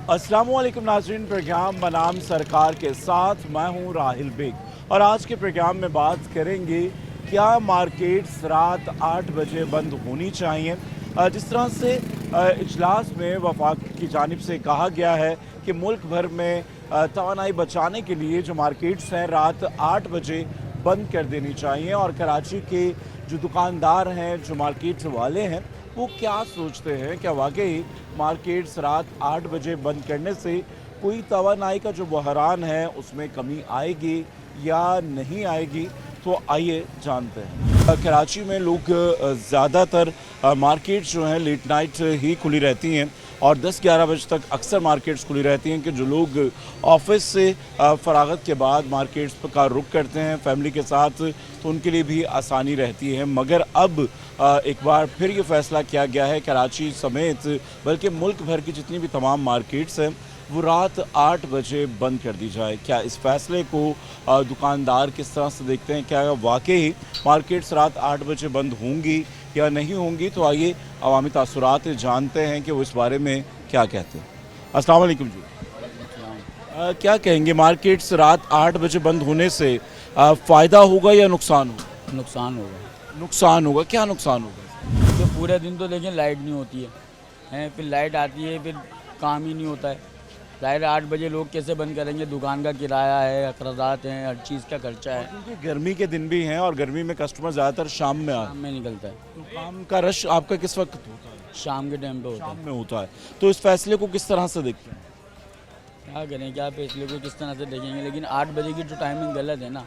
अस्सलामुअलैकुम नाज़रीन, प्रोग्राम बनाम सरकार के साथ मैं हूं राहिल बेग और आज के प्रोग्राम में बात करेंगे क्या मार्केट्स रात 8 बजे बंद होनी चाहिए। जिस तरह से इजलास में वफाक की जानिब से कहा गया है कि मुल्क भर में तवानाई बचाने के लिए जो मार्केट्स हैं रात 8 बजे बंद कर देनी चाहिए और कराची के जो दुकानदार हैं, जो मार्केट वाले हैं, वो क्या सोचते हैं, क्या वाकई मार्केट्स रात 8 बजे बंद करने से कोई तवानाई का जो बहरान है उसमें कमी आएगी या नहीं आएगी। तो आइए जानते हैं। कराची में लोग ज़्यादातर मार्केट्स जो हैं लेट नाइट ही खुली रहती हैं और 10-11 बजे तक अक्सर मार्केट्स खुली रहती हैं कि जो लोग ऑफिस से फरागत के बाद मार्केट्स का रुख करते हैं फैमिली के साथ तो उनके लिए भी आसानी रहती है। मगर अब एक बार फिर ये फैसला किया गया है कराची समेत बल्कि मुल्क भर की जितनी भी तमाम मार्केट्स हैं वो रात 8 बजे बंद कर दी जाए। क्या इस फैसले को दुकानदार किस तरह से देखते हैं, क्या वाकई मार्केट्स रात 8 बजे बंद होंगी या नहीं होंगी? तो आइए अवामी तासुरात जानते हैं कि वो इस बारे में क्या कहते हैं। अस्सलाम वालेकुम जी। क्या कहेंगे, मार्केट्स रात 8 बजे बंद होने से फ़ायदा होगा या नुकसान होगा? नुकसान होगा। नुकसान होगा। क्या नुकसान होगा? तो पूरे दिन तो लेकिन लाइट नहीं होती है, फिर लाइट आती है फिर काम ही नहीं होता है। ज़ाहिर 8 बजे लोग कैसे बंद करेंगे? दुकान का किराया है, अखराजात हैं, हर चीज़ का खर्चा है। क्योंकि गर्मी के दिन भी हैं और गर्मी में कस्टमर ज़्यादातर शाम में शाम में निकलता है, तो काम का रश आपका किस वक्त होता है? शाम के टाइम पे होता शाम में होता है। तो इस फैसले को किस तरह से देखते हैं? क्या करें, क्या फैसले को किस तरह से देखेंगे? लेकिन 8 बजे की जो टाइमिंग गलत है ना।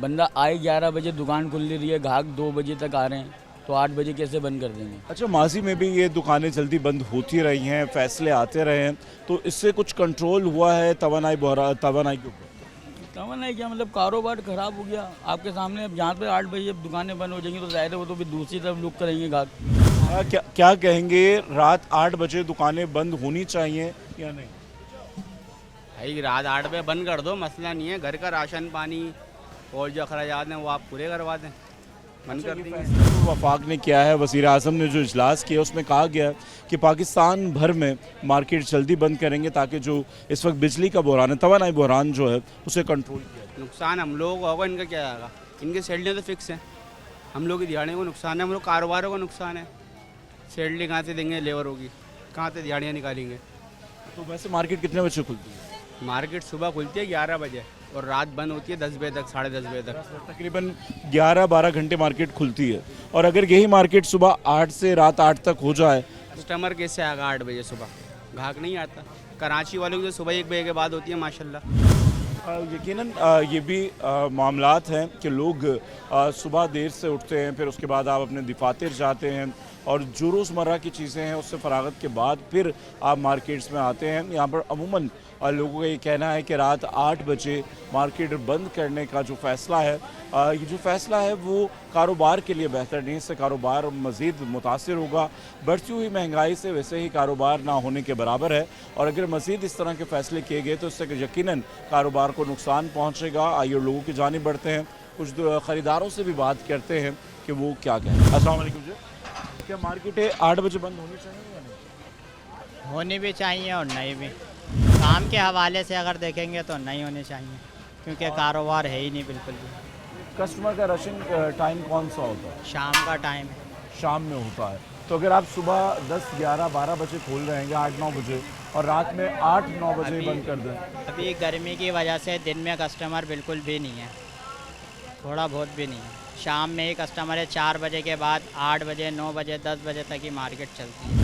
बंदा आए 11 बजे, दुकान खुल रही है, ग्राहक 2 बजे तक आ रहे हैं, तो 8 बजे कैसे बंद कर देंगे? अच्छा, माजी में भी ये दुकानें जल्दी बंद होती रही हैं, फैसले आते रहे हैं, तो इससे कुछ कंट्रोल हुआ है तवानाई के ऊपर? तमन्ना क्या मतलब, कारोबार ख़राब हो गया आपके सामने। अब यहाँ पे 8 बजे जब दुकानें बंद हो जाएंगी तो ज़ाहिर है वो तो फिर दूसरी तरफ लुक करेंगे ग्राहक। क्या कहेंगे, रात 8 बजे दुकानें बंद होनी चाहिए या नहीं? भाई रात 8 बजे बंद कर दो, मसला नहीं है। घर का राशन पानी और जो अखराजात हैं वो आप पूरे करवा दें, बंद कर देंगे। तो वफाक ने किया है, वज़ीर आज़म ने जो इजलास किया उसमें कहा गया है कि पाकिस्तान भर में मार्केट जल्दी बंद करेंगे ताकि जो इस वक्त बिजली का बहरान है, तवानाई बहरान जो है, उसे कंट्रोल किया जाए। नुकसान हम लोगों को होगा, इनका क्या आएगा? इनकी सैलरियाँ तो फिक्स हैं, हम लोग की दिहाड़ियों को नुकसान है, हम लोग कारोबारों को नुकसान है। सैलरी कहाँ से देंगे लेबर होगी, कहाँ से दिहाड़ियाँ निकालेंगे? तो वैसे मार्केट कितने बजे खुलती है? मार्केट सुबह खुलती है 11 बजे और रात बंद होती है 10 बजे तक, 10:30 बजे तक। तकरीबन 11-12 घंटे मार्केट खुलती है और अगर यही मार्केट सुबह 8 से रात 8 तक हो जाए, कस्टमर कैसे आएगा 8 बजे सुबह? ग्राहक नहीं आता। कराची वालों की तो सुबह 1 बजे के बाद होती है माशाल्लाह। यकीनन ये भी मामलात हैं कि लोग सुबह देर से उठते हैं, फिर उसके बाद आप अपने दफातर जाते हैं और जो रोज़मर्रा की चीज़ें हैं उससे फरागत के बाद फिर आप मार्केट्स में आते हैं। यहाँ पर अमूमन लोगों का ये कहना है कि रात 8 बजे मार्केट बंद करने का जो फ़ैसला है, ये जो फ़ैसला है वो कारोबार के लिए बेहतर नहीं, इससे कारोबार मज़ीद मुतासिर होगा। बढ़ती हुई महंगाई से वैसे ही कारोबार ना होने के बराबर है और अगर मज़ीद इस तरह के फ़ैसले किए गए तो इससे यकीनन कारोबार को नुकसान पहुँचेगा। आइए लोगों की जानिब बढ़ते हैं, कुछ ख़रीदारों से भी बात करते हैं कि वो क्या कहें। अस्सलाम वालेकुम जी। क्या मार्केटें 8 बजे बंद होनी चाहिए या नहीं? होनी भी चाहिए और नहीं भी। काम के हवाले से अगर देखेंगे तो नहीं होने चाहिए, क्योंकि कारोबार है ही नहीं बिल्कुल भी। कस्टमर का रशिंग टाइम कौन सा होता है? शाम का टाइम है। शाम में होता है। तो अगर आप सुबह 10, 11, 12 बजे खोल रहे हैं 8-9 बजे और रात में 8-9 बजे बंद कर दें? अभी गर्मी की वजह से दिन में कस्टमर बिल्कुल भी नहीं है, थोड़ा बहुत भी नहीं है। शाम में ही कस्टमर है, 4 बजे के बाद 8 बजे, 9 बजे, 10 बजे तक ही मार्केट चलती है।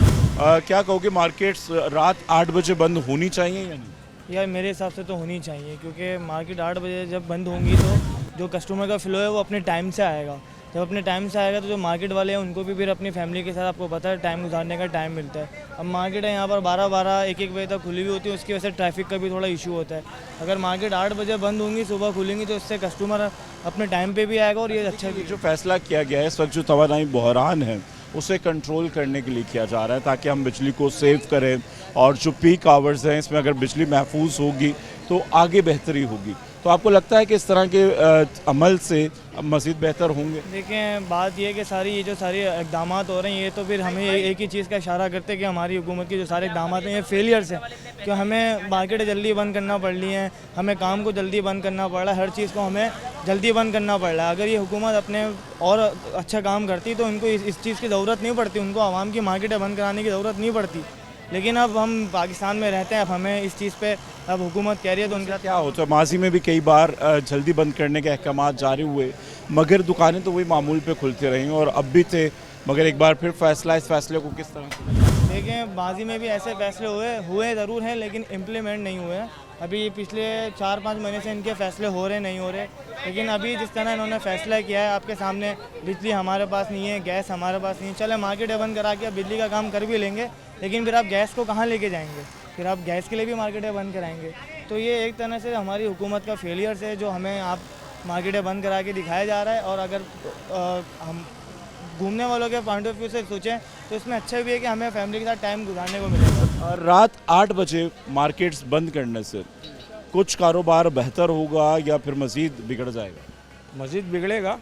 क्या कहोगे, मार्केट्स रात 8 बजे बंद होनी चाहिए या नहीं? यार मेरे हिसाब से तो होनी चाहिए, क्योंकि मार्केट 8 बजे जब बंद होंगी तो जो कस्टमर का फ्लो है वो अपने टाइम से आएगा। जब अपने टाइम से आएगा तो जो मार्केट वाले हैं उनको भी फिर अपनी फैमिली के साथ, आपको पता है, टाइम गुजारने का टाइम मिलता है। अब मार्केट है यहाँ पर 12-12, 1-1 बजे तक खुली हुई होती है, उसकी वजह से ट्रैफिक का भी थोड़ा इशू होता है। अगर मार्केट 8 बजे बंद होंगी, सुबह खुलेंगी, तो इससे कस्टमर अपने टाइम पर भी आएगा और ये अच्छा भी। जो फैसला किया गया है इस वक्त, जो तवानाई बहरान है उसे कंट्रोल करने के लिए किया जा रहा है ताकि हम बिजली को सेव करें और जो पीक आवर्स हैं इसमें अगर बिजली महफूज होगी तो आगे बेहतरी होगी। तो आपको लगता है कि इस तरह के अमल से मज़ीद बेहतर होंगे? देखें, बात ये है कि ये जो सारी इकदाम हो रहे हैं, ये तो फिर हमें एक ही चीज़ का इशारा करते हैं कि हमारी हुकूमत के जो सारे इकदाम हैं ये फेलियर्स हैं, कि हमें मार्केट जल्दी बंद करना पड़ रही है, हमें काम को जल्दी बंद करना पड़ रहा है, हर चीज़ को हमें जल्दी बंद करना पड़ रहा है। अगर ये हुकूमत अपने और अच्छा काम करती तो इनको इस चीज़ की ज़रूरत नहीं पड़ती, उनको आवाम की मार्केटें बंद कराने की ज़रूरत नहीं पड़ती। लेकिन अब हम पाकिस्तान में रहते हैं, अब हमें इस चीज़ पे अब हुकूमत कह रही है तो उनका क्या होता है, माजी में भी कई बार जल्दी बंद करने के अहकाम जारी हुए, मगर दुकानें तो वही मामूल पे खुलती रहीं और अब भी थे, मगर एक बार फिर फैसला, इस फैसले को किस तरह से? देखें, माजी में भी ऐसे फैसले हुए ज़रूर हैं, लेकिन इम्प्लीमेंट नहीं हुए हैं। अभी पिछले 4-5 महीने से इनके फैसले हो रहे नहीं हो रहे, लेकिन अभी जिस तरह इन्होंने फैसला किया है, आपके सामने बिजली हमारे पास नहीं है, गैस हमारे पास नहीं है, चले मार्केट बंद करा के अब बिजली का काम कर भी लेंगे, लेकिन फिर आप गैस को कहाँ लेके जाएंगे? फिर आप गैस के लिए भी मार्केटें बंद कराएंगे। तो ये एक तरह से हमारी हुकूमत का फेलियर्स है, जो हमें आप मार्केटें बंद करा के दिखाया जा रहा है। और अगर हम घूमने वालों के पॉइंट ऑफ व्यू से सोचें तो इसमें अच्छा भी है कि हमें फैमिली के साथ टाइम गुजारने को मिलेगा। रात 8 बजे मार्केट्स बंद करने से कुछ कारोबार बेहतर होगा या फिर मज़ीद बिगड़ जाएगा? मज़ीद बिगड़ेगा।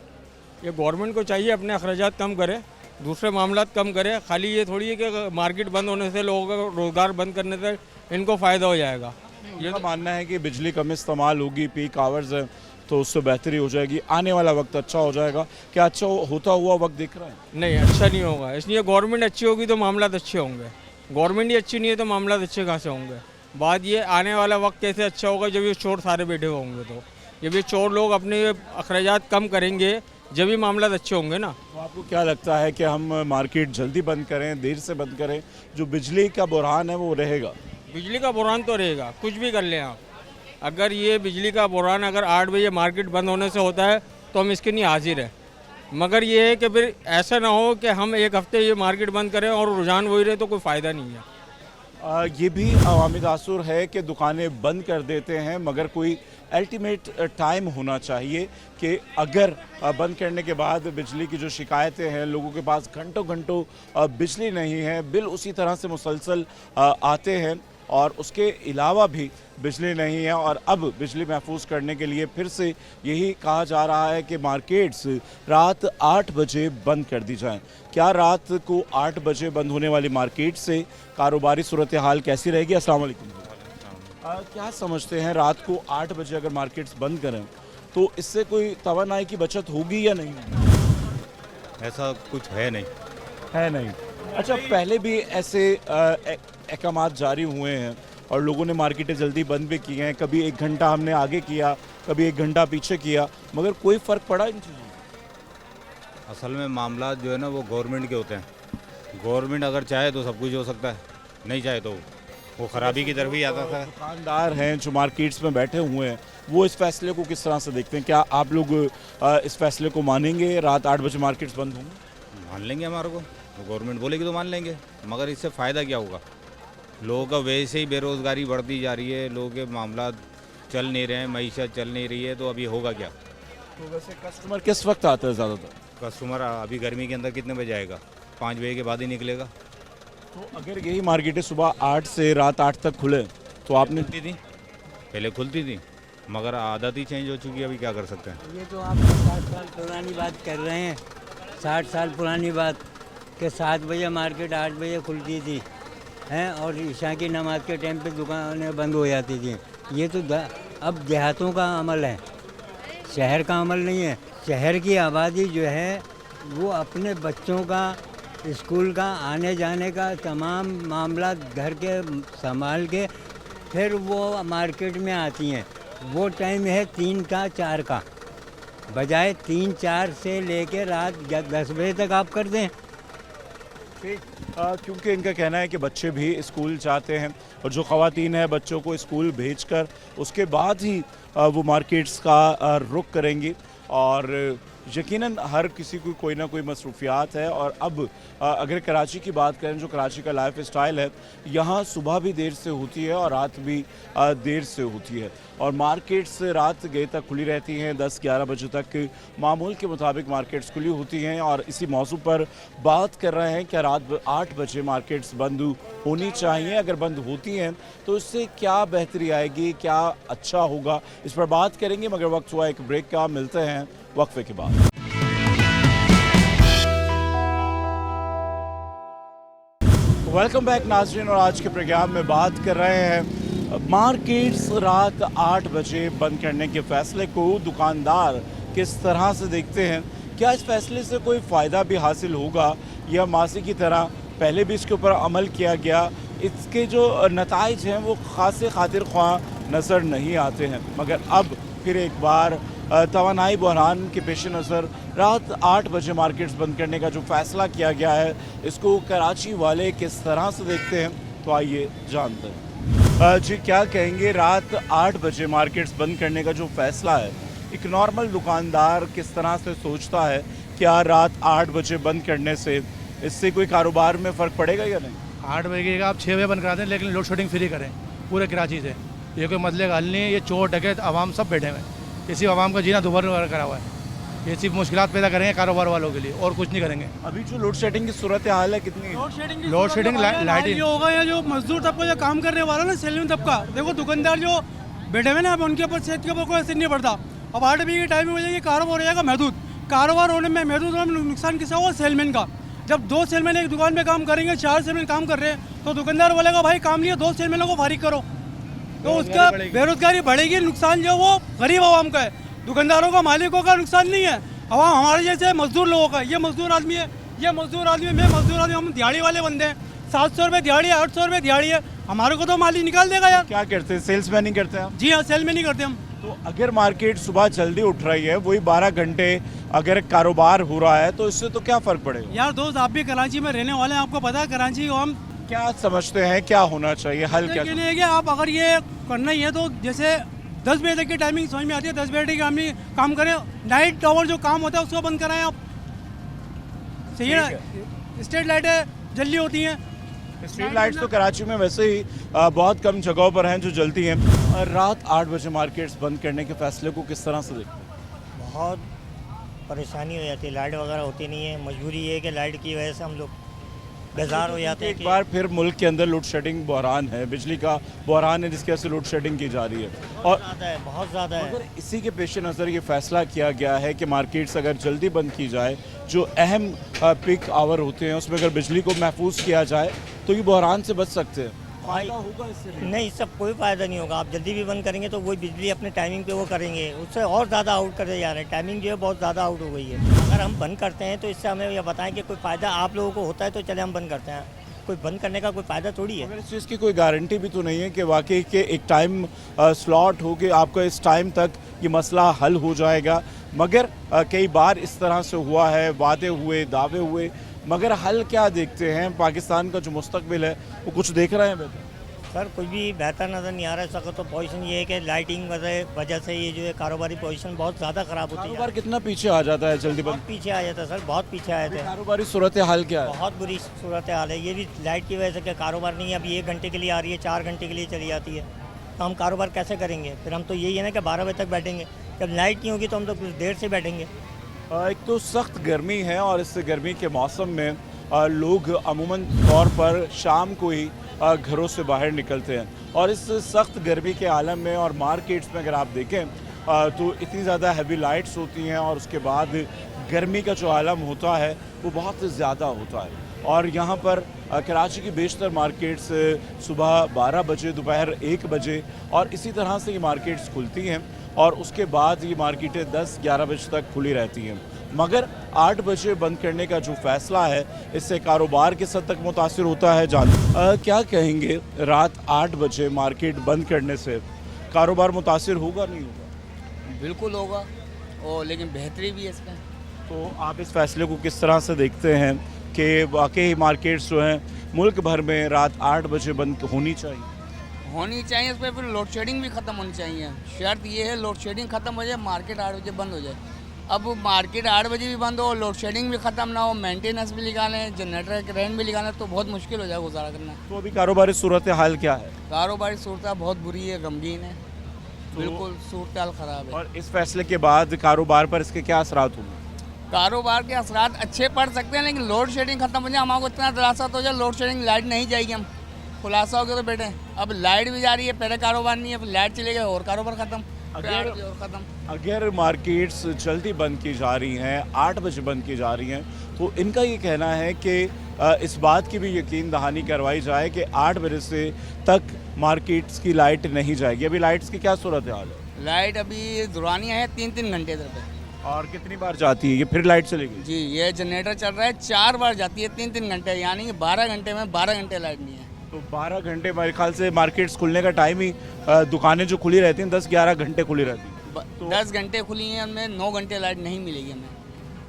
ये गवर्नमेंट को चाहिए अपने अखराजात कम करे, दूसरे मामलात कम करे। खाली ये थोड़ी है कि मार्केट बंद होने से, लोगों का रोज़गार बंद करने से इनको फ़ायदा हो जाएगा। ये तो मानना है कि बिजली कम इस्तेमाल होगी, पीक आवर्स है तो उससे बेहतरी हो जाएगी, आने वाला वक्त अच्छा हो जाएगा। क्या अच्छा होता हुआ वक्त दिख रहा है? नहीं, अच्छा नहीं होगा। इसलिए गवर्नमेंट अच्छी होगी तो मामलात अच्छे होंगे, गवर्नमेंट ही अच्छी नहीं है तो मामलात अच्छे कहाँ से होंगे। बात ये आने वाला वक्त कैसे अच्छा होगा, जब ये चोर सारे बैठे हुए होंगे, तो जब ये चोर लोग अपने अखराजात कम करेंगे जब भी मामलात अच्छे होंगे ना। तो आपको क्या लगता है कि हम मार्केट जल्दी बंद करें, देर से बंद करें, जो बिजली का बुरहान है वो रहेगा? बिजली का बुरहान तो रहेगा, कुछ भी कर लें आप। अगर ये बिजली का बुरहान अगर 8 बजे मार्केट बंद होने से होता है तो हम इसके लिए हाजिर हैं, मगर ये है कि फिर ऐसा ना हो कि हम एक हफ्ते ये मार्केट बंद करें और रुझान वही रहे, तो कोई फ़ायदा नहीं है। ये भी अवामी तासुर है कि दुकानें बंद कर देते हैं, मगर कोई अल्टीमेट टाइम होना चाहिए कि अगर बंद करने के बाद बिजली की जो शिकायतें हैं, लोगों के पास घंटों घंटों बिजली नहीं है, बिल उसी तरह से मुसलसल आते हैं और उसके अलावा भी बिजली नहीं है। और अब बिजली महफूज करने के लिए फिर से यही कहा जा रहा है कि मार्केट्स रात 8 बजे बंद कर दी जाएं। क्या रात को 8 बजे बंद होने वाली मार्केट से कारोबारी सूरत हाल कैसी रहेगी? अस्सलाम वालेकुम। क्या समझते हैं, रात को 8 बजे अगर मार्केट्स बंद करें तो इससे कोई तवानाई की बचत होगी या नहीं? ऐसा कुछ है नहीं। अच्छा, पहले भी ऐसे अहकाम जारी हुए हैं और लोगों ने मार्केटें जल्दी बंद भी की हैं, कभी 1 घंटा हमने आगे किया, कभी 1 घंटा पीछे किया, मगर कोई फ़र्क पड़ा इन चीज़ों में? असल में मामला जो है ना वो गवर्नमेंट के होते हैं। गवर्नमेंट अगर चाहे तो सब कुछ हो सकता है, नहीं चाहे तो वो खराबी की तरफ ही आता था। दुकानदार हैं जो मार्केट्स में बैठे हुए हैं, वो इस फैसले को किस तरह से देखते हैं? क्या आप लोग इस फैसले को मानेंगे, रात 8 बजे मार्केट्स बंद होंगे? मान लेंगे, हमारे को तो गवर्नमेंट बोलेगी तो मान लेंगे, मगर इससे फ़ायदा क्या होगा? लोगों का वैसे ही बेरोज़गारी बढ़ती जा रही है, लोगों के मामला चल नहीं रहे हैं, मईशत चल नहीं रही है, तो अभी होगा क्या? तो वैसे कस्टमर किस वक्त आता है ज़्यादातर? कस्टमर अभी गर्मी के अंदर कितने बजे आएगा? 5 बजे के बाद ही निकलेगा। तो अगर यही मार्केटें सुबह 8 से रात 8 तक खुले तो आपने खुलती थी, पहले खुलती थी, मगर आदत ही चेंज हो चुकी है, अभी क्या कर सकते हैं? ये तो आप 60 साल पुरानी बात कर रहे हैं, 60 साल पुरानी बात कि 7 बजे मार्केट 8 बजे खुलती थी हैं, और ईशा की नमाज के टाइम पे दुकानें बंद हो जाती थी। ये तो अब देहातों का अमल है, शहर का अमल नहीं है। शहर की आबादी जो है वो अपने बच्चों का, स्कूल का, आने जाने का तमाम मामला घर के संभाल के फिर वो मार्केट में आती हैं। वो टाइम है 3 का 4 का, बजाय 3-4 से लेकर रात 10 बजे तक आप कर दें। क्योंकि इनका कहना है कि बच्चे भी स्कूल जाते हैं और जो ख़वातीन हैं बच्चों को स्कूल भेजकर उसके बाद ही वो मार्केट्स का रुख करेंगी। और यकीनन हर किसी को कोई ना कोई मसरूफियात है। और अब अगर कराची की बात करें, जो कराची का लाइफ स्टाइल है, यहाँ सुबह भी देर से होती है और रात भी देर से होती है। और मार्केट्स रात गए तक खुली रहती हैं, 10-11 बजे तक मामूल के मुताबिक मार्केट्स खुली होती हैं। और इसी मौजू पर बात कर रहे हैं, क्या रात 8 बजे मार्केट्स बंद होनी चाहिए? अगर बंद होती हैं तो इससे क्या बेहतरी आएगी, क्या अच्छा होगा, इस पर बात करेंगे। मगर वक्त हुआ एक ब्रेक का, मिलते हैं वक्फे के बाद। वेलकम बैक नाज़रीन, और आज के प्रोग्राम में बात कर रहे हैं मार्केट्स रात 8 बजे बंद करने के फैसले को दुकानदार किस तरह से देखते हैं। क्या इस फैसले से कोई फ़ायदा भी हासिल होगा या मासी की तरह पहले भी इसके ऊपर अमल किया गया, इसके जो नताइज हैं वो खासे खातिर ख्वाह नज़र नहीं आते हैं। मगर अब फिर एक बार तवानाई बहरान के पेश नज़र रात 8 बजे मार्केट्स बंद करने का जो फ़ैसला किया गया है, इसको कराची वाले किस तरह से देखते हैं, तो आइए जानते हैं। जी, क्या कहेंगे, रात 8 बजे मार्केट्स बंद करने का जो फ़ैसला है, एक नॉर्मल दुकानदार किस तरह से सोचता है? क्या रात 8 बजे बंद करने से इससे कोई कारोबार में फ़र्क पड़ेगा या नहीं? 8 बजे का आप 6 बजे बंद करा दें, लेकिन लोड शेडिंग फ्री करें पूरे कराची से। ये कोई मसले का हल नहीं है। ये चोर डकैत आवाम सब बैठे हुए हैं, इसी आवाम का जीना दोबारा करा हुआ है। ये सिर्फ मुश्किलात पैदा करेंगे कारोबार वालों के लिए, और कुछ नहीं करेंगे। अभी जो लोड शेडिंग की सूरत हाल है कितनी? लोड शेडिंग लाइटिंग जो होगा, या जो मजदूर तबका जो काम करने वाला ना, सैलरी तबका, देखो दुकानदार जो बैठे हुए ना, अब उनके ऊपर सेहत के ऊपर कोई असर नहीं पड़ता। अब 8 बजे के टाइम में हो जाएगी, कारोबार हो जाएगा महदूद। कारोबार होने में महदूद होने में नुकसान किसका होगा? सेलमैन का। जब 2 सेलमैन एक दुकान पे काम करेंगे, 4 सेलमैन काम कर रहे हैं, तो दुकानदार बोलेगा भाई काम लिया, 2 सेलमैनों को फारिग करो, तो उसका बेरोजगारी बढ़ेगी। नुकसान जो वो गरीब आवाम का है, दुकानदारों का, मालिकों का नुकसान नहीं है। आवाम हमारे जैसे मजदूर लोगों का। ये मजदूर आदमी है, ये मजदूर आदमी है, मैं मजदूर आदमी, हम दिहाड़ी वाले बंदे हैं। 700 रुपये दिहाड़ी है, 800 रुपये दिहाड़ी है, हमारे को तो मालिक निकाल देगा यार। क्या करते हैं, सेल्समैन नहीं करते हैं? जी हाँ, सेल में नहीं करते हम। तो अगर मार्केट सुबह जल्दी उठ रही है, वही 12 घंटे अगर कारोबार हो रहा है, तो इससे तो क्या फ़र्क पड़ेगा? यार दोस्त, आप भी कराची में रहने वाले हैं, आपको पता है कराची को हम क्या समझते हैं, क्या होना चाहिए, हल क्या? के लिए आप अगर ये करना ही है तो जैसे 10 बजे तक की टाइमिंग समझ में आती है, 10 बजे तक काम करें। नाइट आवर जो काम होता है उसको बंद कराएं आप, सही है ना? स्ट्रीट लाइटें जल्दी होती हैं। स्ट्रीट लाइट्स तो कराची में वैसे ही बहुत कम जगहों पर हैं जो जलती हैं। और रात 8 बजे मार्केट्स बंद करने के फैसले को किस तरह से देखते हैं? बहुत परेशानी हो जाती है, लाइट वगैरह होती नहीं है। मजबूरी ये है कि लाइट की वजह से हम लोग बेजार हो जाते हैं। एक बार फिर मुल्क के अंदर लोड शेडिंग बहरान है, बिजली का बहरान है, जिसकी वजह से लोड शेडिंग की जा रही है। और बहुत ज़्यादा है। मगर इसी के पेश नज़र ये फैसला किया गया है कि मार्केट्स अगर जल्दी बंद की जाए, जो अहम पीक आवर होते हैं उसमें अगर बिजली को महफूज किया जाए, तो ये बहरान से बच सकते हैं। फायदा होगा इससे? नहीं, इससे कोई फ़ायदा नहीं होगा। आप जल्दी भी बंद करेंगे तो वही बिजली अपने टाइमिंग पे वो करेंगे, उससे और ज़्यादा आउट करते जा रहे हैं। टाइमिंग जो है बहुत ज़्यादा आउट हो गई है। अगर हम बंद करते हैं तो इससे हमें यह बताएं कि कोई फ़ायदा आप लोगों को होता है तो चले हम बंद करते हैं। कोई बंद करने का कोई फ़ायदा थोड़ी है। इस चीज़ की कोई गारंटी भी तो नहीं है कि वाकई के एक टाइम स्लॉट हो कि आपका इस टाइम तक ये मसला हल हो जाएगा। मगर कई बार इस तरह से हुआ है, वादे हुए, दावे हुए, मगर हल क्या देखते हैं? पाकिस्तान का जो मुस्तकबिल है वो कुछ देख रहे हैं बेहतर? सर कुछ भी बेहतर नज़र नहीं आ रहा है। इसका तो पोजीशन ये है कि लाइटिंग वजह से ये जो है कारोबारी पोजीशन बहुत ज़्यादा ख़राब होती है। कारोबार कितना पीछे आ जाता है जल्दी बहुत पीछे आ जाता है सर, बहुत पीछे आए थे। कारोबारी सूरत हाल क्या है? बहुत बुरी सूरत हाल है। ये भी लाइट की वजह से क्या कारोबार नहीं है। अभी 1 घंटे के लिए आ रही है, 4 घंटे के लिए चली जाती है, तो हम कारोबार कैसे करेंगे? फिर हम तो यही है ना कि 12 बजे तक बैठेंगे। जब लाइट नहीं होगी तो हम तो कुछ देर से बैठेंगे। एक तो सख्त गर्मी है और इस गर्मी के मौसम में लोग अमूमन तौर पर शाम को ही घरों से बाहर निकलते हैं। और इस सख्त गर्मी के आलम में और मार्केट्स में अगर आप देखें तो इतनी ज़्यादा हैवी लाइट्स होती हैं और उसके बाद गर्मी का जो आलम होता है वो बहुत ज़्यादा होता है। और यहाँ पर कराची की बेशतर मार्केट्स सुबह 12 बजे, दोपहर 1 बजे और इसी तरह से ये मार्केट्स खुलती हैं और उसके बाद ये मार्केटें 10-11 बजे तक खुली रहती हैं। मगर 8 बजे बंद करने का जो फैसला है इससे कारोबार किस हद तक मुतासिर होता है क्या कहेंगे? रात 8 बजे मार्केट बंद करने से कारोबार मुतासिर होगा नहीं होगा? बिल्कुल होगा, और लेकिन बेहतरी भी है इसका। तो आप इस फैसले को किस तरह से देखते हैं कि वाकई मार्केट्स जो हैं मुल्क भर में रात 8 बजे बंद होनी चाहिए? इस पर फिर लोड शेडिंग भी ख़त्म होनी चाहिए। शर्त ये है लोड शेडिंग ख़त्म हो जाए, मार्केट 8 बजे बंद हो जाए। अब मार्केट 8 बजे भी बंद हो, लोड शेडिंग भी ख़त्म ना हो, मेंटेनेंस भी निकालें, जनरेटर का रेंट भी निकालें, तो बहुत मुश्किल हो जाएगा गुजारा करना। तो अभी कारोबारी सूरत हाल क्या है? कारोबारी सूरत बहुत बुरी है, गमगीन है, बिल्कुल सूरत हाल ख़राब है। और इस फैसले के बाद कारोबार पर इसके क्या असरात होंगे? कारोबार के असरात अच्छे पड़ सकते हैं, लेकिन लोड शेडिंग खत्म हो जाए, हमारे को इतना दिलासा तो हो जाए लोड शेडिंग लाइट नहीं जाएगी, हम खुलासा हो गया तो बैठे। अब लाइट भी जा रही है, पहले कारोबार नहीं है, अब लाइट चले गए और कारोबार खत्म, और खत्म। अगर मार्केट्स जल्दी बंद की जा रही हैं, 8 बजे बंद की जा रही हैं, तो इनका ये कहना है कि इस बात की भी यकीन दहानी करवाई जाए कि 8 बजे से तक मार्केट्स की लाइट नहीं जाएगी। अभी लाइट्स की क्या सूरत हाल है? लाइट अभी दुरानिया है 3-3 घंटे इधर पे। और कितनी बार जाती है ये, फिर लाइट चलेगी? जी, ये जनरेटर चल रहा है, 4 बार जाती है 3-3 घंटे, यानी कि 12 घंटे में 12 घंटे लाइट नहीं है। तो 12 घंटे मेरे ख्याल से मार्केट्स खुलने का टाइम ही दुकानें जो खुली रहती हैं 10-11 घंटे खुली रहती हैं। 10 घंटे खुली हैं, उनमें 9 घंटे लाइट नहीं मिलेगी हमें।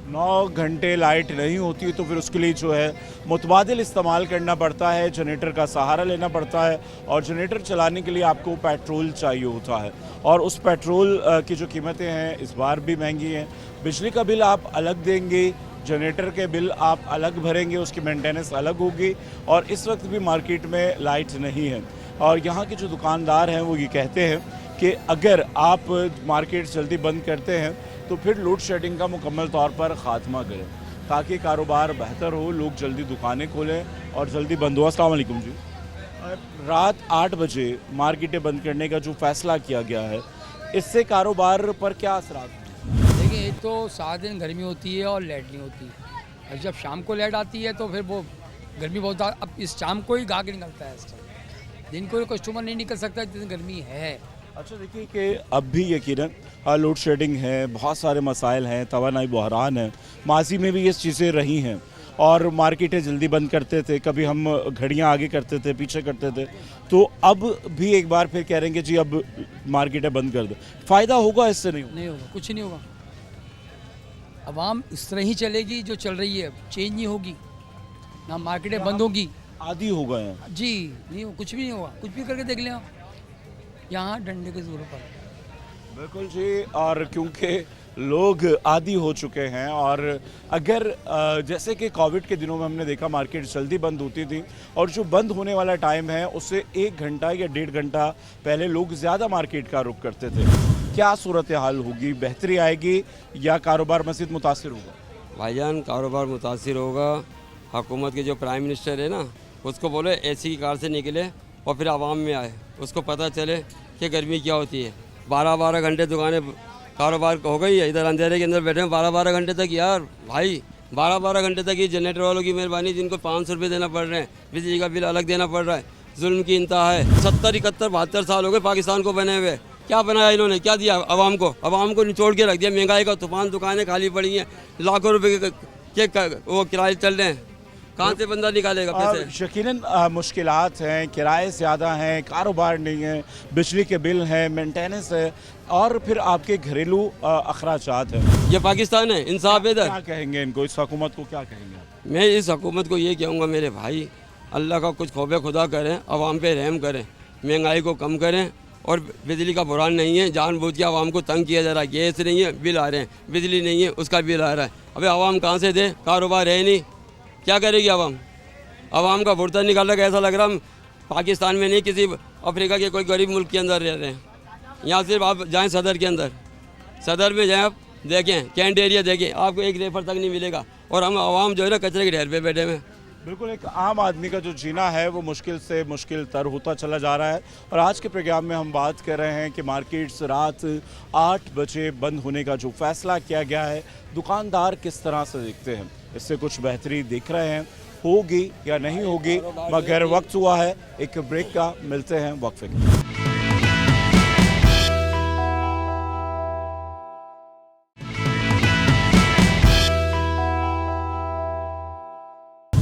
9 घंटे लाइट नहीं होती तो फिर उसके लिए जो है मुतबादिल इस्तेमाल करना पड़ता है, जनरेटर का सहारा लेना पड़ता है, और जनरेटर चलाने के लिए आपको पेट्रोल चाहिए होता है, और उस पेट्रोल की जो कीमतें हैं इस बार भी महंगी हैं। बिजली का बिल आप अलग देंगे, जनरेटर के बिल आप अलग भरेंगे, उसकी मेंटेनेंस अलग होगी, और इस वक्त भी मार्केट में लाइट नहीं है। और यहाँ के जो दुकानदार हैं वो ये कहते हैं कि अगर आप मार्केट जल्दी बंद करते हैं तो फिर लोड शेडिंग का मुकम्मल तौर पर ख़ात्मा करें, ताकि कारोबार बेहतर हो, लोग जल्दी दुकानें खोलें और जल्दी बंद हो। अस्सलाम वालेकुम जी। रात 8 बजे मार्केटें बंद करने का जो फ़ैसला किया गया है, इससे कारोबार पर क्या असर? देखिए, एक तो 7 दिन गर्मी होती है और लाइट नहीं होती, और जब शाम को लाइट आती है तो फिर वो गर्मी बहुत ज़्यादा। अब इस शाम को ही गाहक निकलता है, इस टाइम दिन को कस्टमर नहीं निकल सकता, जितनी गर्मी है। अच्छा, देखिए कि अब भी यकीनन लोड शेडिंग है, बहुत सारे मसाइल हैं, तवानाई बहरान है, माजी में भी ये चीज़ें रही हैं, और मार्केटें जल्दी बंद करते थे, कभी हम घड़ियां आगे करते थे, पीछे करते थे, तो अब भी एक बार फिर कह रहे हैं कि जी अब मार्केटें बंद कर दो। फ़ायदा होगा इससे? नहीं होगा, कुछ नहीं होगा। अवाम इस तरह ही चलेगी जो चल रही है, चेंज नहीं होगी, ना मार्केटें बंद होगी। आदी हो गए हैं जी, नहीं हो, कुछ भी नहीं होगा। कुछ भी करके देख लें आप, यहाँ डंडे के जोर पर। बिल्कुल जी, और क्योंकि लोग आदी हो चुके हैं, और अगर जैसे कि कोविड के दिनों में हमने देखा मार्केट जल्दी बंद होती थी, और जो बंद होने वाला टाइम है उससे 1 घंटा या 1.5 घंटा पहले लोग ज़्यादा मार्केट का रुख करते थे। क्या सूरत हाल होगी? बेहतरी आएगी या कारोबार मज़ीद मुतासिर होगा? भाईजान, कारोबार मुतासिर होगा। हुकूमत के जो प्राइम मिनिस्टर है ना, उसको बोले एसी की कार से निकले और फिर आवाम में आए, उसको पता चले कि गर्मी क्या होती है। 12-12 घंटे दुकानें कारोबार हो गई है, इधर अंधेरे के अंदर बैठे हैं 12-12 घंटे तक। यार भाई, 12-12 घंटे तक ये जनरेटर वालों की मेहरबानी, जिनको 500 रुपये देना पड़ रहे हैं, बिजली का बिल अलग देना पड़ रहा है, जुल्म की इंतहा है। 70, 71, 72 साल हो गए पाकिस्तान को बने हुए। क्या बनाया इन्होंने? क्या दिया आवाम को? आवाम को निचोड़ के रख दिया। महंगाई का तूफान, दुकानें खाली पड़ी हैं, लाखों रुपए के वो किराए चल रहे हैं, कहाँ से बंदा निकालेगा पैसे? यकीनन मुश्किलात हैं, किराए ज़्यादा हैं, कारोबार नहीं है, बिजली के बिल हैं, मेंटेनेंस है, और फिर आपके घरेलू अखराजात हैं। ये पाकिस्तान है, इंसाफ है इधर। क्या कहेंगे इनको, इस हुकूमत को क्या कहेंगे? मैं इस हुकूमत को ये कहूँगा मेरे भाई, अल्लाह का कुछ खौफ खुदा करें, आवाम पे रहम करें, महंगाई को कम करें, और बिजली का बुरान नहीं है, जानबूझ के आवाम को तंग किया जा रहा है। गैस नहीं है, बिल आ रहे हैं, बिजली नहीं है, उसका बिल आ रहा है। अबे आवाम कहाँ से दे? कारोबार है नहीं, क्या करेगी आवाम? आवाम का बुर्ता निकालने का ऐसा लग रहा हम पाकिस्तान में नहीं, किसी अफ्रीका के कोई गरीब मुल्क के अंदर रह रहे हैं। यहाँ सिर्फ आप जाएं सदर के अंदर, सदर में जाएं, आप देखें कैंट एरिया देखें, आपको एक रेफर तक नहीं मिलेगा, और हम आवाम जो है ना कचरे के ढेर पे बैठे हुए। बिल्कुल, एक आम आदमी का जो जीना है वो मुश्किल से मुश्किल तर होता चला जा रहा है। और आज के प्रोग्राम में हम बात कर रहे हैं कि मार्केट्स रात 8 बजे बंद होने का जो फैसला किया गया है, दुकानदार किस तरह से देखते हैं, इससे कुछ बेहतरी दिख रहे हैं, होगी या नहीं होगी, मगर वक्त हुआ है एक ब्रेक का। मिलते हैं वक्फे के।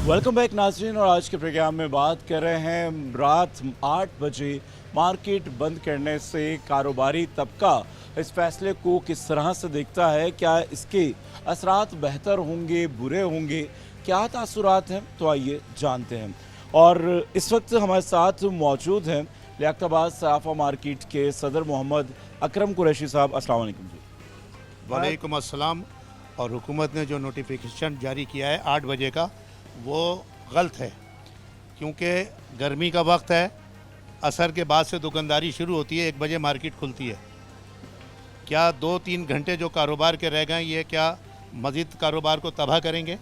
वेलकम बैक नाज़रीन, और आज के प्रोग्राम में बात कर रहे हैं रात 8 बजे मार्केट बंद करने से कारोबारी तबका इस फैसले को किस तरह से देखता है, क्या इसके असरात बेहतर होंगे, बुरे होंगे, क्या तासुरात हैं, तो आइए जानते हैं। और इस वक्त हमारे साथ मौजूद हैं लियाकताबाद सराफा मार्केट के सदर मोहम्मद अकरम कुरैशी साहब। अस्सलाम वालेकुम जी। वालेकुम अस्सलाम। और हुकूमत ने जो नोटिफिकेशन जारी किया है 8 बजे का, वो गलत है, क्योंकि गर्मी का वक्त है, असर के बाद से दुकानदारी शुरू होती है, 1 बजे मार्केट खुलती है। क्या 2-3 घंटे जो कारोबार के रह गए, ये क्या मज़ीद कारोबार को तबाह करेंगे?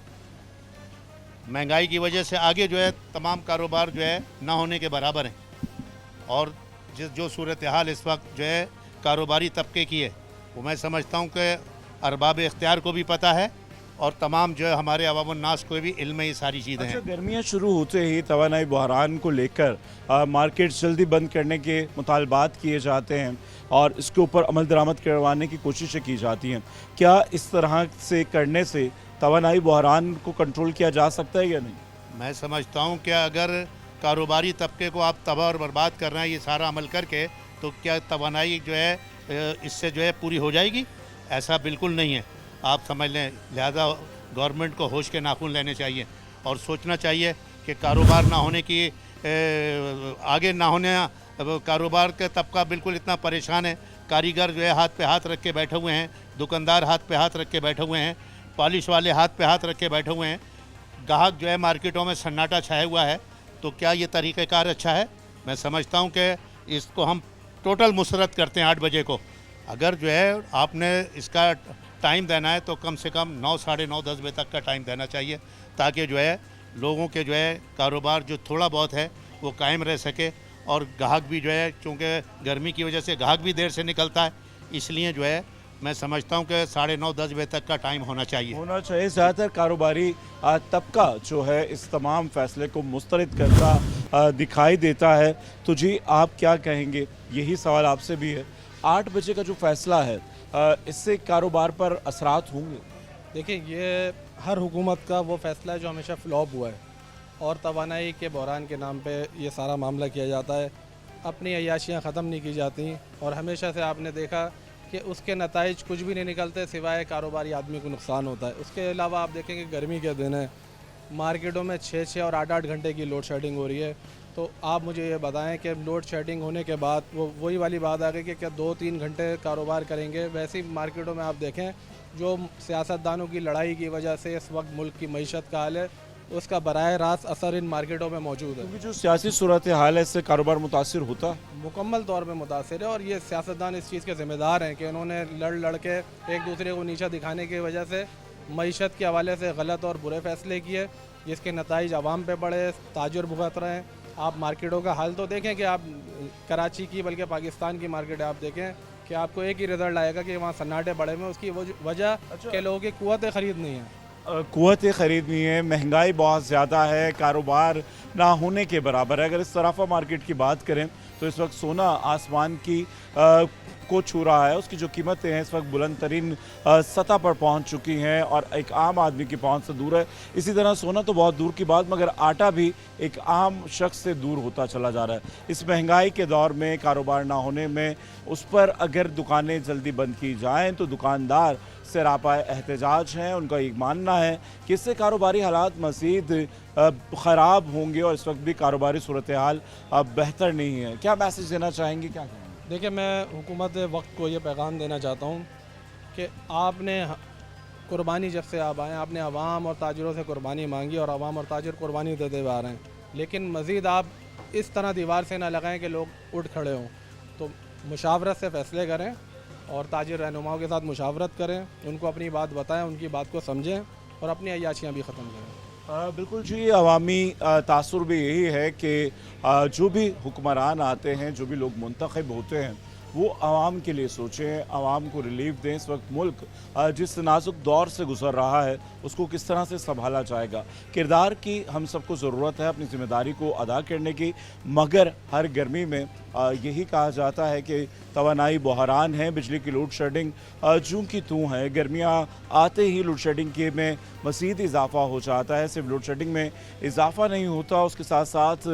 महंगाई की वजह से आगे जो है तमाम कारोबार जो है ना होने के बराबर हैं। और जो सूरत हाल इस वक्त जो है कारोबारी तबके की है, वो मैं समझता हूँ कि अरबाब इख्तियार को भी पता है और तमाम जो है हमारे अवामुन्नास को भी इल्म है ये सारी चीज़ें हैं। गर्मियाँ शुरू होते ही तवानाई बहरान को लेकर मार्केट जल्दी बंद करने के मुतालबात किए जाते हैं और इसके ऊपर अमल दरामद करवाने की कोशिशें की जाती हैं। क्या इस तरह से करने से तवानाई बहरान को कंट्रोल किया जा सकता है या नहीं? मैं समझता हूँ कि अगर कारोबारी तबके को आप तबाह और बर्बाद कर रहे हैं ये सारा अमल करके, तो क्या तवानाई जो है इससे जो है पूरी हो जाएगी? ऐसा बिल्कुल नहीं है, आप समझ लें। लिहाजा गवर्नमेंट को होश के नाखून लेने चाहिए और सोचना चाहिए कि कारोबार ना होने की आगे ना होने, कारोबार का तबका बिल्कुल इतना परेशान है। कारीगर जो है हाथ पे हाथ रख के बैठे हुए हैं, दुकानदार हाथ पे हाथ रख के बैठे हुए हैं, पॉलिश वाले हाथ पे हाथ रख के बैठे हुए हैं, ग्राहक जो है मार्केटों में सन्नाटा छाया हुआ है। तो क्या ये तरीक़ेकार अच्छा है? मैं समझता हूँ कि इसको हम टोटल मुसरत करते हैं 8 बजे को। अगर जो है आपने इसका टाइम देना है तो कम से कम 9, साढ़े 9, 10 बजे तक का टाइम देना चाहिए, ताकि जो है लोगों के जो है कारोबार जो थोड़ा बहुत है वो कायम रह सके। और ग्राहक भी जो है, चूँकि गर्मी की वजह से ग्राहक भी देर से निकलता है, इसलिए जो है मैं समझता हूँ कि 9:30, 10 बजे तक का टाइम होना चाहिए। ज़्यादातर कारोबारी तबका जो है इस तमाम फैसले को मुस्तरद करता दिखाई देता है। तो जी आप क्या कहेंगे? यही सवाल आपसे भी है। 8 बजे का जो फैसला है इससे कारोबार पर असरात होंगे? देखिए, ये हर हुकूमत का वो फैसला है जो हमेशा फ्लॉप हुआ है और तवानाई के बहरान के नाम पे ये सारा मामला किया जाता है। अपनी अय्याशियाँ ख़त्म नहीं की जाती और हमेशा से आपने देखा कि उसके नताइज कुछ भी नहीं निकलते सिवाय कारोबारी आदमी को नुकसान होता है। उसके अलावा आप देखेंगे गर्मी के दिन है, मार्केटों में 6 और 8 घंटे की लोड शेडिंग हो रही है। तो आप मुझे ये बताएं कि लोड शेडिंग होने के बाद वही वाली बात आ गई कि क्या 2-3 घंटे कारोबार करेंगे? वैसी मार्केटों में आप देखें जो सियासतदानों की लड़ाई की वजह से इस वक्त मुल्क की मईशत का हाल है, उसका बराह रास्त असर इन मार्केटों में मौजूद है। क्योंकि जो सियासी सूरत हाल है इससे कारोबार मुतासिर होता है, मुकम्मल तौर पे मुतासिर है। और ये सियासतदान इस चीज़ के ज़िम्मेदार हैं कि उन्होंने लड़ के एक दूसरे को नीचा दिखाने की वजह से मईशत के हवाले से गलत और बुरे फैसले किए, जिसके नताइज आवाम पे पड़े, ताजर भुगत रहे हैं। आप मार्केटों का हाल तो देखें कि आप कराची की बल्कि पाकिस्तान की मार्केट आप देखें कि आपको एक ही रिजल्ट आएगा कि वहाँ सन्नाटे बड़े में। उसकी वजह के लोगों की कुव्वत ख़रीद नहीं है, कुव्वत ख़रीद नहीं है, महंगाई बहुत ज़्यादा है, कारोबार ना होने के बराबर है। अगर इस सराफा मार्केट की बात करें तो इस वक्त सोना आसमान की को छू रहा है। उसकी जो कीमतें हैं इस वक्त बुलंद तरीन सतह पर पहुंच चुकी हैं और एक आम आदमी की पहुंच से दूर है। इसी तरह सोना तो बहुत दूर की बात, मगर आटा भी एक आम शख्स से दूर होता चला जा रहा है। इस महंगाई के दौर में कारोबार ना होने में उस पर अगर दुकानें जल्दी बंद की जाएँ तो दुकानदार सरापाए एहतजाज हैं। उनका ये मानना है कि इससे कारोबारी हालात मज़ीद ख़राब होंगे और इस वक्त भी कारोबारी सूरत हाल अब बेहतर नहीं है। क्या मैसेज देना चाहेंगे, क्या कहेंगे? देखिए, मैं हुकूमत वक्त को ये पैगाम देना चाहता हूँ कि आपने कुर्बानी जब से आप आए, आपने अवाम और ताजरों से कुर्बानी मांगी और अवाम और ताजर कुर्बानी देते हुए आ रहे हैं, लेकिन मज़ीद आप इस तरह दीवार से ना लगाएं कि लोग उठ खड़े हों। तो मुशावरत से फ़ैसले करें और ताजिर रहनुमाओं के साथ मुशावरत करें, उनको अपनी बात बताएं, उनकी बात को समझें और अपनी अय्याशियाँ भी ख़त्म करें। बिल्कुल जी, अवामी तासुर भी यही है कि जो भी हुक्मरान आते हैं, जो भी लोग मुंतखब होते हैं, वो आवाम के लिए सोचें, आवाम को रिलीफ दें। इस वक्त मुल्क जिस नाजुक दौर से गुजर रहा है उसको किस तरह से संभाला जाएगा। किरदार की हम सबको ज़रूरत है अपनी ज़िम्मेदारी को अदा करने की, मगर हर गर्मी में यही कहा जाता है कि तवानाई बहरान है, बिजली की लोड शेडिंग जूं की तूं है। गर्मियाँ आते ही लोड शेडिंग के में मज़ीद इजाफ़ा हो जाता है। सिर्फ लोड शेडिंग में इजाफ़ा नहीं होता, उसके साथ साथ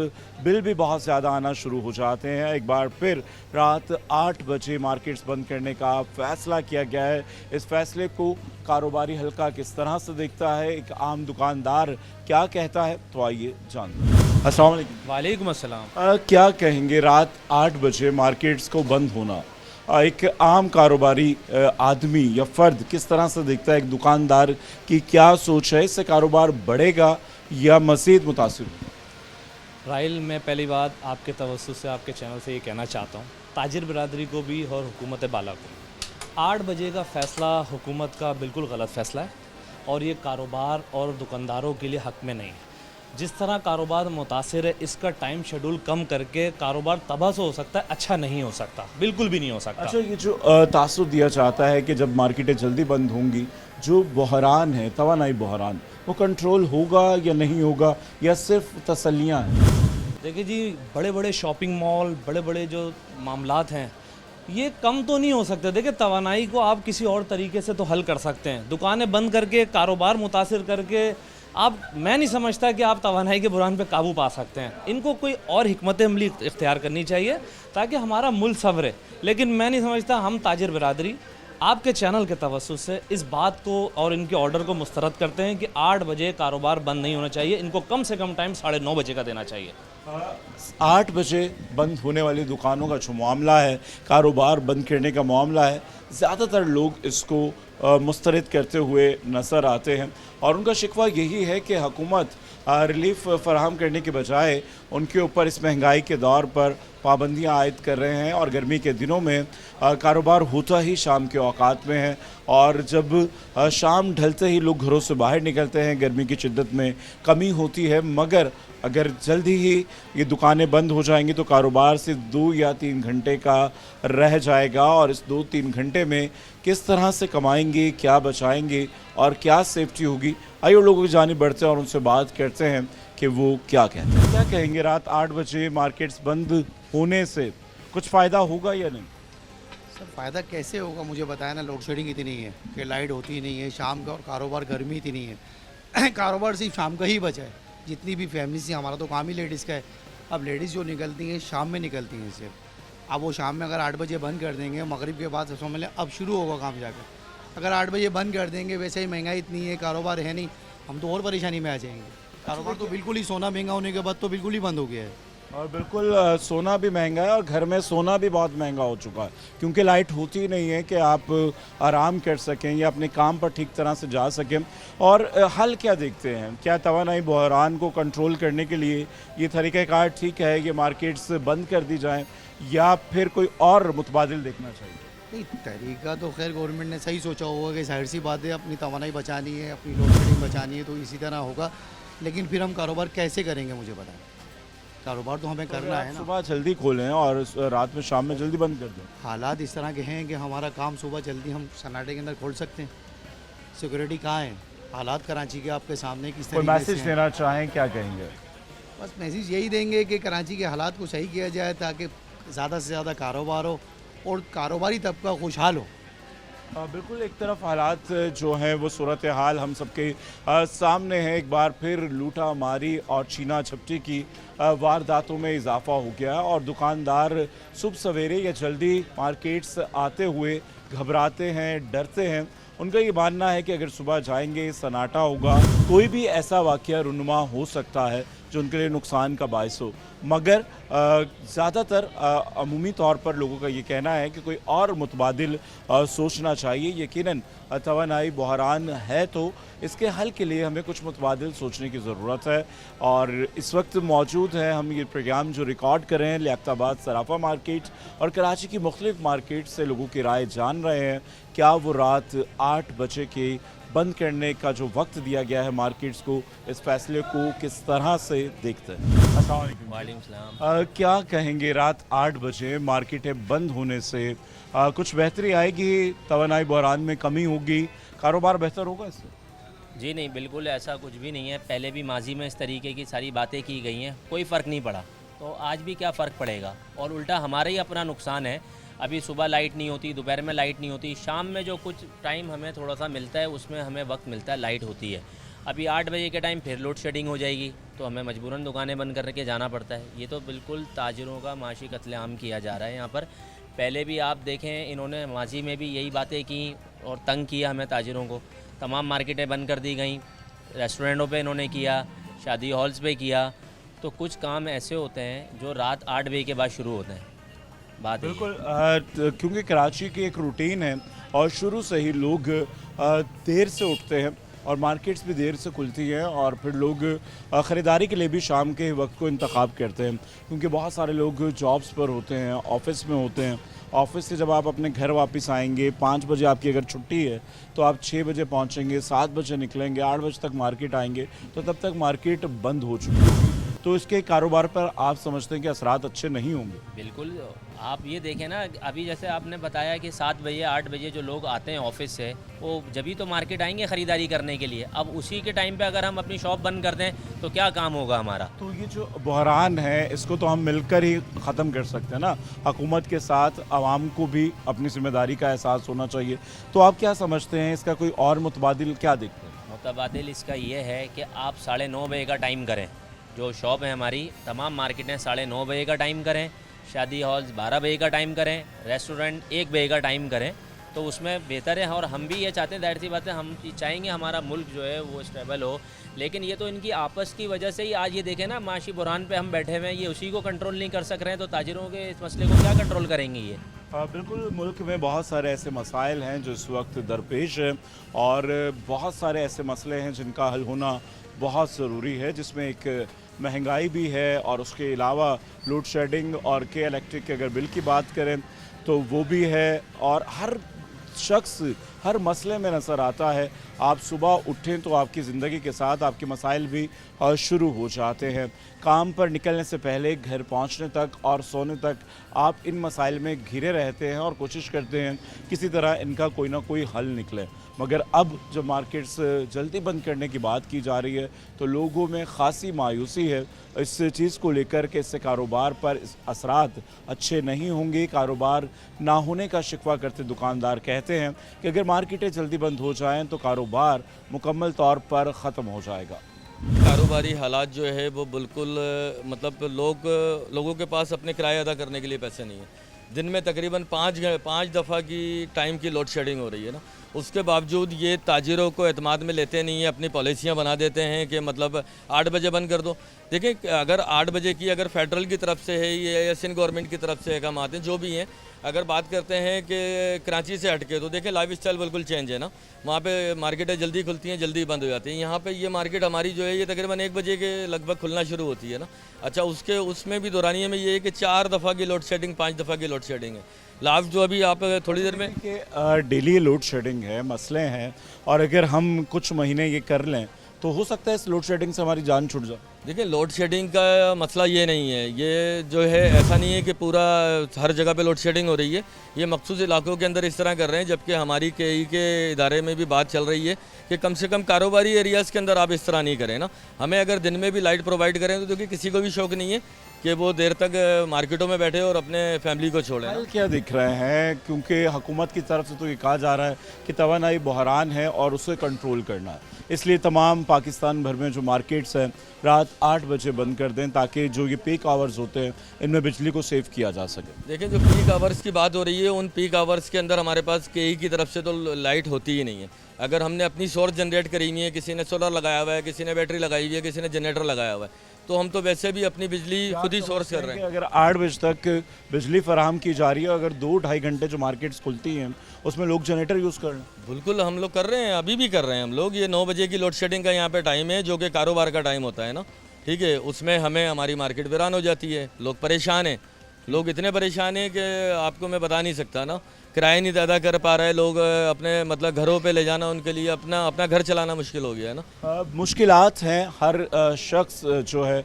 बिल भी बहुत ज़्यादा आना शुरू हो जाते हैं। एक बार फिर रात 8 बजे मार्केट्स बंद करने का फ़ैसला किया गया है। इस फैसले को कारोबारी हल्का किस तरह से देखता है, एक आम दुकानदार क्या कहता है, तो आइए जानते हैं। अस्सलाम वालेकुम। वालेकुम अस्सलाम। क्या कहेंगे, रात 8 बजे मार्केट्स को बंद होना एक आम कारोबारी आदमी या फ़र्द किस तरह से देखता है, एक दुकानदार की क्या सोच है, इससे कारोबार बढ़ेगा या मज़ीद मुतासिर होगा? राहिल, मैं पहली बात आपके तवज्जुह से आपके चैनल से ये कहना चाहता हूँ, ताजिर बिरादरी को भी और हुकूमत बाला को, 8 बजे का फ़ैसला हुकूमत का बिल्कुल गलत फ़ैसला है और ये कारोबार और दुकानदारों के लिए हक़ में नहीं है। जिस तरह कारोबार मुतासिर है, इसका टाइम शेड्यूल कम करके कारोबार तबाह से हो सकता है, अच्छा नहीं हो सकता, बिल्कुल भी नहीं हो सकता। अच्छा, ये जो तासुब दिया जाता है कि जब मार्केटें जल्दी बंद होंगी, जो बहरान है, तवानाई बहरान, वो कंट्रोल होगा या नहीं होगा, या सिर्फ तसल्लियाँ हैं? देखिए जी, बड़े बड़े शॉपिंग मॉल, बड़े बड़े जो मामलात हैं, ये कम तो नहीं हो सकते। देखिए, तवानाई को आप किसी और तरीके से तो हल कर सकते हैं, दुकानें बंद करके, कारोबार मुतासिर करके आप, मैं नहीं समझता कि आप तवानाई के बुरान पे काबू पा सकते हैं। इनको कोई और हिकमत अमली इख्तियार करनी चाहिए ताकि हमारा मुल्क संवरे। लेकिन मैं नहीं समझता, हम ताजिर बिरादरी आपके चैनल के तवज्जुह से इस बात को और इनके ऑर्डर को मुस्तरद करते हैं कि 8 बजे कारोबार बंद नहीं होना चाहिए, इनको कम से कम टाइम 9:30 बजे का देना चाहिए। 8 बजे बंद होने वाली दुकानों का जो मामला है, कारोबार बंद करने का मामला है, ज़्यादातर लोग इसको मुस्तरद करते हुए नज़र आते हैं और उनका शिकवा यही है कि हुकूमत रिलीफ फराहम करने के बजाय उनके ऊपर इस महंगाई के दौर पर पाबंदियां आयद कर रहे हैं और गर्मी के दिनों में कारोबार होता ही शाम के औकात में है और जब शाम ढलते ही लोग घरों से बाहर निकलते हैं, गर्मी की शिद्दत में कमी होती है। मगर अगर जल्दी ही ये दुकानें बंद हो जाएंगी तो कारोबार सिर्फ 2 या 3 घंटे का रह जाएगा और इस 2-3 घंटे में किस तरह से कमाएंगे, क्या बचाएंगे और क्या सेफ्टी होगी, आइए लोगों की जानिब बढ़ते हैं और उनसे बात करते हैं कि वो क्या कहते हैं। क्या कहेंगे, रात 8 बजे मार्केट्स बंद होने से कुछ फ़ायदा होगा या नहीं? सर, फ़ायदा कैसे होगा मुझे बताया ना, लोड शेडिंग इतनी है कि लाइट होती नहीं है शाम का और कारोबार गर्मी इतनी है कारोबार सिर्फ शाम का ही बचा है। जितनी भी फैमिलीज हैं, हमारा तो काम ही लेडीज़ का है। अब लेडीज़ जो निकलती हैं शाम में निकलती हैं सिर्फ। अब वो शाम में अगर 8 बजे बंद कर देंगे, मगरिब के बाद समझ लें अब शुरू होगा काम जाकर। अगर 8 बजे बंद कर देंगे, वैसे ही महंगाई इतनी है, कारोबार है नहीं, हम तो और परेशानी में आ जाएंगे। कारोबार तो बिल्कुल ही, सोना महंगा होने के बाद तो बिल्कुल ही बंद हो गया है। और बिल्कुल सोना भी महंगा है और घर में सोना भी बहुत महंगा हो चुका है क्योंकि लाइट होती नहीं है कि आप आराम कर सकें या अपने काम पर ठीक तरह से जा सकें। और हल क्या देखते हैं, क्या तवानाई बहरान को कंट्रोल करने के लिए ये तरीक़ाकार ठीक है, ये मार्केट्स बंद कर दी जाएं या फिर कोई और मुतबादिल देखना चाहिए? नहीं, तरीका तो खैर गवर्नमेंट ने सही सोचा होगा कि जाहिर सी बात है अपनी तवानाई बचानी है, अपनी लोड शेडिंग बचानी है, तो इसी तरह होगा। लेकिन फिर हम कारोबार कैसे करेंगे मुझे बताएं। कारोबार तो हमें करना है ना। सुबह जल्दी खोलें और रात में शाम में जल्दी बंद कर दें। हालात इस तरह के हैं कि हमारा काम सुबह जल्दी हम सन्नाटे के अंदर खोल सकते हैं। सिक्योरिटी कहाँ है, हालात कराची के आपके सामने किस तरीके से हैं। मैसेज देना चाहें, क्या कहेंगे? बस मैसेज यही देंगे कि कराची के हालात को सही किया जाए ताकि ज़्यादा से ज़्यादा कारोबार हो और कारोबारी तबका खुशहाल हो। बिल्कुल, एक तरफ हालात जो हैं वो सूरत हाल हम सबके सामने है। एक बार फिर लूटा मारी और छीना झपटी की वारदातों में इजाफा हो गया और दुकानदार सुबह सवेरे या जल्दी मार्केट्स आते हुए घबराते हैं, डरते हैं। उनका ये मानना है कि अगर सुबह जाएंगे सन्नाटा होगा, कोई भी ऐसा वाक़या रुनुमा हो सकता है जो उनके लिए नुकसान का बायस हो। मगर ज़्यादातर अमूमी तौर पर लोगों का ये कहना है कि कोई और मुतबादिल सोचना चाहिए। यकीनन तवानाई बहरान है तो इसके हल के लिए हमें कुछ मुतबादिल सोचने की ज़रूरत है। और इस वक्त मौजूद हैं हम, ये प्रोग्राम जो रिकॉर्ड कर रहे हैं लियाकताबाद सराफा मार्केट और कराची की मुख्तलिफ मार्केट से लोगों की राय जान रहे हैं। क्या वो रात 8 बजे के बंद करने का जो वक्त दिया गया है मार्केट्स को, इस फैसले को किस तरह से देखते हैं? अस्सलाम वालेकुम। क्या कहेंगे, रात 8 बजे मार्केटें बंद होने से कुछ बेहतरी आएगी, तवानाई बहरान में कमी होगी, कारोबार बेहतर होगा इससे? जी नहीं, बिल्कुल ऐसा कुछ भी नहीं है। पहले भी माजी में इस तरीके की सारी बातें की गई हैं, कोई फ़र्क नहीं पड़ा, तो आज भी क्या फ़र्क पड़ेगा। और उल्टा हमारा ही अपना नुकसान है। अभी सुबह लाइट नहीं होती, दोपहर में लाइट नहीं होती, शाम में जो कुछ टाइम हमें थोड़ा सा मिलता है उसमें हमें वक्त मिलता है, लाइट होती है। अभी 8 बजे के टाइम फिर लोड शेडिंग हो जाएगी तो हमें मजबूरन दुकानें बंद करके जाना पड़ता है। ये तो बिल्कुल ताजिरों का माशी कत्लेआम किया जा रहा है यहाँ पर। पहले भी आप देखें, इन्होंने माजी में भी यही बातें की और तंग किया हमें ताजिरों को। तमाम मार्केटें बंद कर दी गई, रेस्टोरेंटों पे इन्होंने किया, शादी हॉल्स पे किया। तो कुछ काम ऐसे होते हैं जो रात 8 बजे के बाद शुरू होते हैं। बात यही है। बिल्कुल क्योंकि कराची की एक रूटीन है और शुरू से ही लोग देर से उठते हैं और मार्केट्स भी देर से खुलती हैं और फिर लोग ख़रीदारी के लिए भी शाम के वक्त को इंतखाब करते हैं क्योंकि बहुत सारे लोग जॉब्स पर होते हैं, ऑफिस में होते हैं। ऑफिस से जब आप अपने घर वापस आएंगे 5 बजे आपकी अगर छुट्टी है तो आप 6 बजे पहुंचेंगे, 7 बजे निकलेंगे, 8 बजे तक मार्केट आएंगे तो तब तक मार्केट बंद हो चुकी है। तो इसके कारोबार पर आप समझते हैं कि असरात अच्छे नहीं होंगे? बिल्कुल, आप ये देखें ना, अभी जैसे आपने बताया कि 7 बजे 8 बजे जो लोग आते हैं ऑफिस से, वो जब ही तो मार्केट आएंगे ख़रीदारी करने के लिए। अब उसी के टाइम पे अगर हम अपनी शॉप बंद कर दें तो क्या काम होगा हमारा? तो ये जो बहरान है इसको तो हम मिलकर ही ख़त्म कर सकते हैं ना। हुकूमत के साथ आवाम को भी अपनी जिम्मेदारी का एहसास होना चाहिए। तो आप क्या समझते हैं, इसका कोई और मुतबादिल क्या देखते हैं? मुतबादिल इसका ये है कि आप 9:30 बजे का टाइम करें। जो शॉप है हमारी, तमाम मार्केटें 9:30 बजे का टाइम करें, शादी हॉल्स 12 बजे का टाइम करें, रेस्टोरेंट 1 बजे का टाइम करें, तो उसमें बेहतर है। और हम भी ये चाहते हैं, जाहिर सी बात है, हम चाहेंगे हमारा मुल्क जो है वो स्टेबल हो। लेकिन ये तो इनकी आपस की वजह से ही आज ये देखें ना, माशी बुरहान पे हम बैठे हुए हैं, ये उसी को कंट्रोल नहीं कर सक रहे हैं, तो ताजिरों के इस मसले को क्या कंट्रोल करेंगे ये? बिल्कुल, मुल्क में बहुत सारे ऐसे मसाइल हैं जो इस वक्त दरपेश हैं और बहुत सारे ऐसे मसले हैं जिनका हल होना बहुत ज़रूरी है, जिसमें एक महंगाई भी है और उसके अलावा लोड शेडिंग और के इलेक्ट्रिक के अगर बिल की बात करें तो वो भी है। और हर शख्स हर मसले में नज़र आता है। आप सुबह उठें तो आपकी ज़िंदगी के साथ आपके मसाइल भी शुरू हो जाते हैं। काम पर निकलने से पहले घर पहुंचने तक और सोने तक आप इन मसाइल में घिरे रहते हैं और कोशिश करते हैं किसी तरह इनका कोई ना कोई हल निकले। मगर अब जब मार्केट्स जल्दी बंद करने की बात की जा रही है तो लोगों में ख़ासी मायूसी है इस चीज़ को लेकर के इससे कारोबार पर असरात अच्छे नहीं होंगे। कारोबार ना होने का शिकवा करते दुकानदार कहते हैं कि अगर मार्केटें जल्दी बंद हो जाएं तो कारोबार मुकम्मल तौर पर ख़त्म हो जाएगा। कारोबारी हालात जो है वो बिल्कुल मतलब लोगों के पास अपने किराया अदा करने के लिए पैसे नहीं है। दिन में तकरीबन 5 दफ़ा की टाइम की लोड शेडिंग हो रही है ना, उसके बावजूद ये ताजिरों को एतमाद में लेते नहीं है, अपनी पॉलिसियाँ बना देते हैं कि मतलब 8 बजे बंद कर दो। देखिए, अगर 8 बजे की अगर फेडरल की तरफ से है या सिंध गवर्नमेंट की तरफ से काम आते हैं, जो भी हैं, अगर बात करते हैं कि कराची से हटके, तो देखें लाइफ स्टाइल बिल्कुल चेंज है ना। वहाँ पे मार्केटें जल्दी खुलती हैं, जल्दी बंद हो जाती हैं। यहाँ पे ये मार्केट हमारी जो है ये तकरीबन 1 बजे के लगभग खुलना शुरू होती है ना। अच्छा, उसमें भी दौरानिए में ये है कि 4 दफ़ा की लोड शेडिंग, 5 दफ़ा की लोड शेडिंग है। लाभ जो अभी आप थोड़ी देर में डेली लोड शेडिंग है, मसले हैं, और अगर हम कुछ महीने ये कर लें तो हो सकता है इस लोड शेडिंग से हमारी जान छूट जाए। देखिए, लोड शेडिंग का मसला ये नहीं है, ये जो है ऐसा नहीं है कि पूरा हर जगह पे लोड शेडिंग हो रही है। ये मखसूस इलाकों के अंदर इस तरह कर रहे हैं, जबकि हमारी केई के इदारे में भी बात चल रही है कि कम से कम कारोबारी एरियाज़ के अंदर आप इस तरह नहीं करें ना। हमें अगर दिन में भी लाइट प्रोवाइड करें तो क्योंकि किसी को भी शौक़ नहीं है कि वो देर तक मार्केटों में बैठे और अपने फैमिली को छोड़ें। हल क्या दिख रहे हैं, क्योंकि हुकूमत की तरफ से तो ये कहा जा रहा है कि तवानाई बहरान है और उसे कंट्रोल करना है, इसलिए तमाम पाकिस्तान भर में जो मार्केट्स हैं रात 8 बजे बंद कर दें ताकि जो ये पीक आवर्स होते हैं इनमें बिजली को सेव किया जा सके। देखिए, जो पीक आवर्स की बात हो रही है, उन पीक आवर्स के अंदर हमारे पास केई की तरफ से तो लाइट होती ही नहीं है। अगर हमने अपनी सोर्स जनरेट करी हुई है, किसी ने सोलर लगाया हुआ है, किसी ने बैटरी लगाई हुई है, किसी ने जनरेटर लगाया हुआ है, तो हम तो वैसे भी अपनी बिजली खुद ही सोर्स कर रहे हैं। अगर 8 बजे तक बिजली फराहम की जा रही है, अगर 2-2.5 घंटे जो मार्केट्स खुलती हैं उसमें लोग जनरेटर यूज़ कर रहे हैं। बिल्कुल, हम लोग कर रहे हैं, अभी भी कर रहे हैं हम लोग। ये 9 बजे की लोड शेडिंग का यहाँ पे टाइम है, जो कि कारोबार का टाइम होता है ना, ठीक है। उसमें हमारी मार्केट वीरान हो जाती है, लोग परेशान हैं। लोग इतने परेशान हैं कि आपको मैं बता नहीं सकता ना। किराया नहीं अदा कर पा रहे लोग, अपने मतलब घरों पे ले जाना उनके लिए अपना घर चलाना मुश्किल हो गया है ना। मुश्किलात हैं, हर शख्स जो है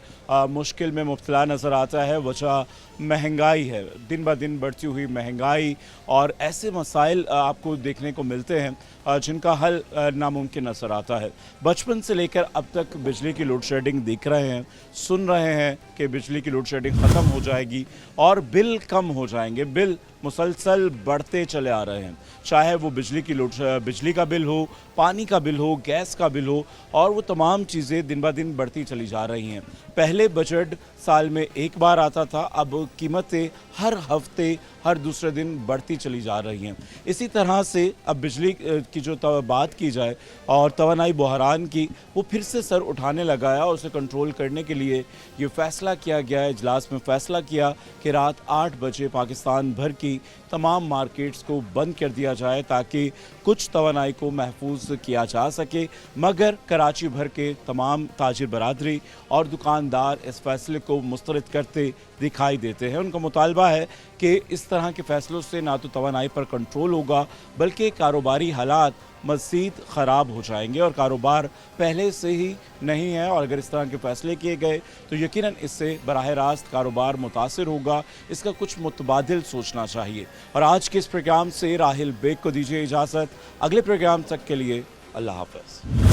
मुश्किल में मुब्तला नज़र आता है। वजह महंगाई है, दिन ब दिन बढ़ती हुई महंगाई, और ऐसे मसाइल आपको देखने को मिलते हैं जिनका हल नामुमकिन नज़र आता है। बचपन से लेकर अब तक बिजली की लोड शेडिंग देख रहे हैं, सुन रहे हैं कि बिजली की लोड शेडिंग ख़त्म हो जाएगी और बिल कम हो जाएंगे। बिल मुसलसल बढ़ते चले आ रहे हैं, चाहे वो बिजली का बिल हो, पानी का बिल हो, गैस का बिल हो, और वो तमाम चीज़ें दिन ब दिन बढ़ती चली जा रही हैं। पहले बजट साल में एक बार आता था, अब कीमतें हर हफ्ते हर दूसरे दिन बढ़ती चली जा रही हैं। इसी तरह से अब बिजली की जो बात की जाए और तवानाई बहरान की, वो फिर से सर उठाने लगा है और उसे कंट्रोल करने के लिए ये फैसला किया गया है। इजलास में फैसला किया कि रात 8 बजे पाकिस्तान भर की तमाम मार्केट्स को बंद कर दिया जाए ताकि कुछ तवानाई को महफूज किया जा सके, मगर कराची भर के तमाम ताजिर बरादरी और दुकानदार इस फैसले को मुस्तरद करते दिखाई देते हैं। उनका मुतालबा है कि इस तरह के फैसलों से ना तो तवानाई पर कंट्रोल होगा बल्कि कारोबारी हालात मज़ीद ख़राब हो जाएंगे और कारोबार पहले से ही नहीं है, और अगर इस तरह के फ़ैसले किए गए तो यकीनन इससे बराह रास्त कारोबार मुतासिर होगा। इसका कुछ मुतबादिल सोचना चाहिए। और आज के इस प्रोग्राम से राहिल बेग को दीजिए इजाज़त। अगले प्रोग्राम तक के लिए अल्लाह हाफ़िज़।